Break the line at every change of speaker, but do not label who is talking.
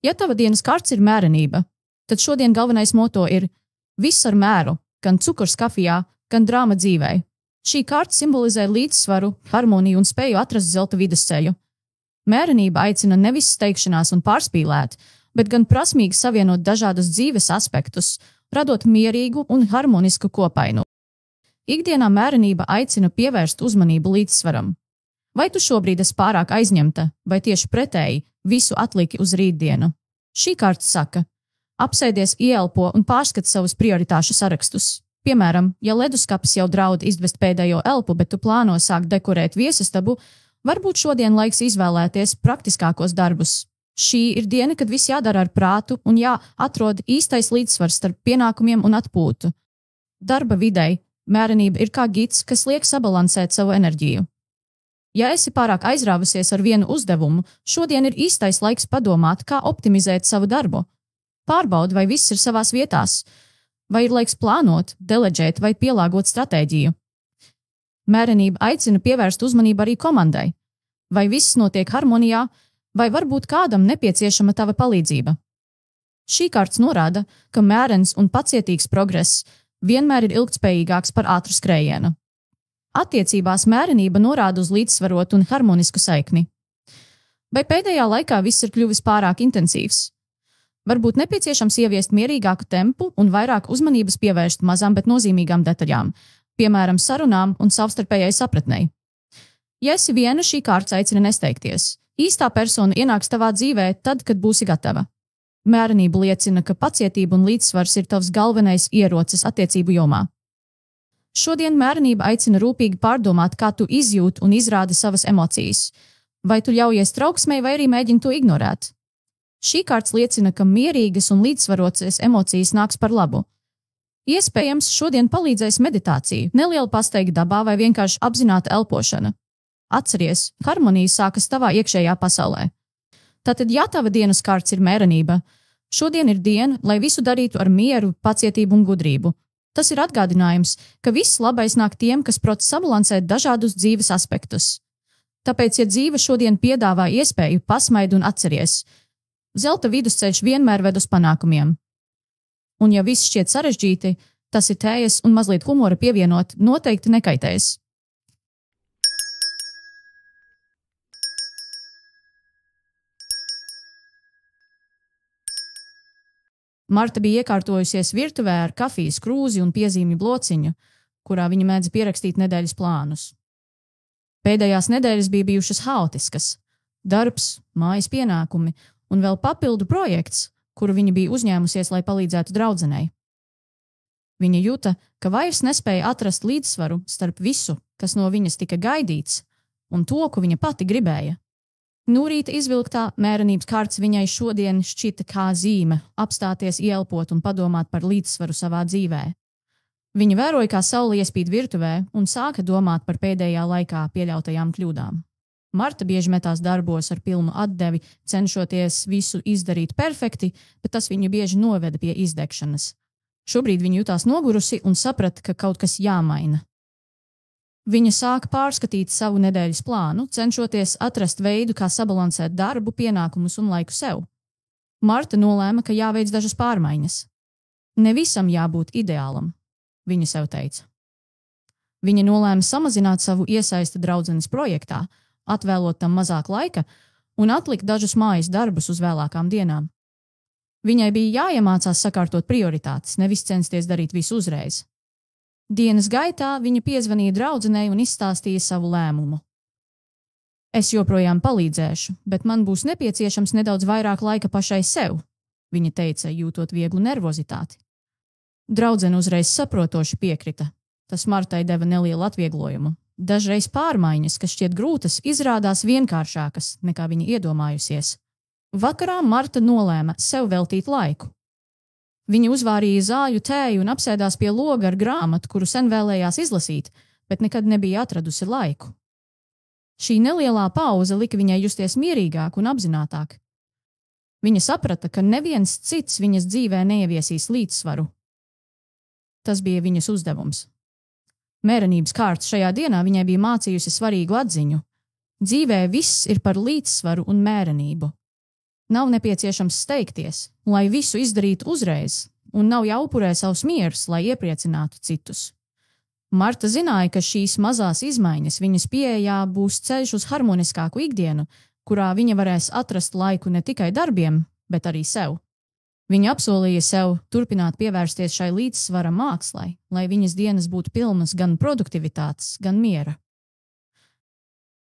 Ja tava dienas kārts ir mērenība, tad šodien galvenais moto ir viss ar mēru, gan cukurs kafijā, gan drāma dzīvē. Šī kārta simbolizē līdzsvaru, harmoniju un spēju atrast zelta vidusceļu. Mērenība aicina nevis steigšanās un pārspīlēt, bet gan prasmīgi savienot dažādus dzīves aspektus, radot mierīgu un harmonisku kopainu. Ikdienā mērenība aicina pievērst uzmanību līdzsvaram. Vai tu šobrīd esi pārāk aizņemta, vai tieši pretēji visu atliki uz rītdienu? Šī kārta saka: apsēdies, ieelpo un pārskat savus prioritāšu sarakstus. Piemēram, ja leduskapis jau draud izdvest pēdējo elpu, bet tu plāno sākt dekorēt viesistabu, varbūt šodien laiks izvēlēties praktiskākos darbus. Šī ir diena, kad viss jādara ar prātu un jāatrod īstais līdzsvars starp pienākumiem un atpūtu. Darba videi mērenība ir kā gids, kas liek sabalansēt savu enerģiju. Ja esi pārāk aizrāvusies ar vienu uzdevumu, šodien ir īstais laiks padomāt, kā optimizēt savu darbu. Pārbaudi, vai viss ir savās vietās, vai ir laiks plānot, deleģēt vai pielāgot stratēģiju. Mērenība aicina pievērst uzmanību arī komandai. Vai viss notiek harmonijā, vai varbūt kādam nepieciešama tava palīdzība. Šī kārts norāda, ka mērens un pacietīgs progress vienmēr ir ilgtspējīgāks par ātru skrējienu. Attiecībās mērenība norāda uz līdzsvarotu un harmonisku saikni. Vai pēdējā laikā viss ir kļuvis pārāk intensīvs? Varbūt nepieciešams ieviest mierīgāku tempu un vairāk uzmanības pievērst mazām, bet nozīmīgām detaļām, piemēram, sarunām un savstarpējai sapratnei. Ja esi viena, šī kārta aicina nesteigties. Īstā persona ienāks tavā dzīvē tad, kad būsi gatava. Mērenība liecina, ka pacietība un līdzsvars ir tavs galvenais ierocis attiecību jomā. Šodien mērenība aicina rūpīgi pārdomāt, kā tu izjūti un izrādi savas emocijas. Vai tu ļaujies trauksmei, vai arī mēģini to ignorēt? Šī kārta liecina, ka mierīgas un līdzsvarotas emocijas nāks par labu. Iespējams, šodien palīdzēs meditācija, neliela pastaiga dabā vai vienkārši apzināta elpošana. Atceries, harmonija sākas tavā iekšējā pasaulē. Tātad, ja tava dienas kārts ir mērenība, šodien ir diena, lai visu darītu ar mieru, pacietību un gudrību. Tas ir atgādinājums, ka viss labais nāk tiem, kas prot sabalansēt dažādus dzīves aspektus. Tāpēc, ja dzīve šodien piedāvā iespēju, pasmaidi un atceries, zelta vidusceļš vienmēr ved uz panākumiem. Un ja viss šķiet sarežģīti, tas ir tējas un mazliet humora pievienot noteikti nekaitēs. Marta bija iekārtojusies virtuvē ar kafijas krūzi un piezīmju blociņu, kurā viņa mēdz pierakstīt nedēļas plānus. Pēdējās nedēļas bija bijušas haotiskas. Darbs, mājas pienākumi un vēl papildu projekts, kuru viņa bija uzņēmusies, lai palīdzētu draudzenei. Viņa jūta, ka vairs nespēja atrast līdzsvaru starp visu, kas no viņas tika gaidīts, un to, ko viņa pati gribēja. Nūrīta izvilktā mērenības kārts viņai šodien šķita kā zīme apstāties, ieelpot un padomāt par līdzsvaru savā dzīvē. Viņa vēroja, kā saule iespīd virtuvē un sāka domāt par pēdējā laikā pieļautajām kļūdām. Marta bieži metās darbos ar pilnu atdevi, cenšoties visu izdarīt perfekti, bet tas viņu bieži noveda pie izdegšanas. Šobrīd viņa jutās nogurusi un saprata, ka kaut kas jāmaina. Viņa sāka pārskatīt savu nedēļas plānu, cenšoties atrast veidu, kā sabalansēt darbu, pienākumus un laiku sev. Marta nolēma, ka jāveic dažas pārmaiņas. Ne visam jābūt ideālam, viņa sev teica. Viņa nolēma samazināt savu iesaisti draudzenes projektā, atvēlot tam mazāk laika un atlikt dažus mājas darbus uz vēlākām dienām. Viņai bija jāiemācās sakārtot prioritātes, nevis censties darīt visu uzreiz. Dienas gaitā viņa piezvanīja draudzenei un izstāstīja savu lēmumu. Es joprojām palīdzēšu, bet man būs nepieciešams nedaudz vairāk laika pašai sev, viņa teica, jūtot vieglu nervozitāti. Draudzene uzreiz saprotoši piekrita. Tas Martai deva nelielu atvieglojumu. Dažreiz pārmaiņas, kas šķiet grūtas, izrādās vienkāršākas, nekā viņa iedomājusies. Vakarā Marta nolēma sev veltīt laiku. Viņa uzvārīja zāļu tēju un apsēdās pie loga ar grāmatu, kuru sen vēlējās izlasīt, bet nekad nebija atradusi laiku. Šī nelielā pauze lika viņai justies mierīgāk un apzinātāk. Viņa saprata, ka neviens cits viņas dzīvē neieviesīs līdzsvaru. Tas bija viņas uzdevums. Mērenības kārta šajā dienā viņai bija mācījusi svarīgu atziņu. Dzīvē viss ir par līdzsvaru un mērenību. Nav nepieciešams steigties, lai visu izdarītu uzreiz, un nav jāupurē savus mierus, lai iepriecinātu citus. Marta zināja, ka šīs mazās izmaiņas viņas pieejā būs ceļš uz harmoniskāku ikdienu, kurā viņa varēs atrast laiku ne tikai darbiem, bet arī sev. Viņa apsolīja sev turpināt pievērsties šai līdzsvara mākslai, lai viņas dienas būtu pilnas gan produktivitātes, gan miera.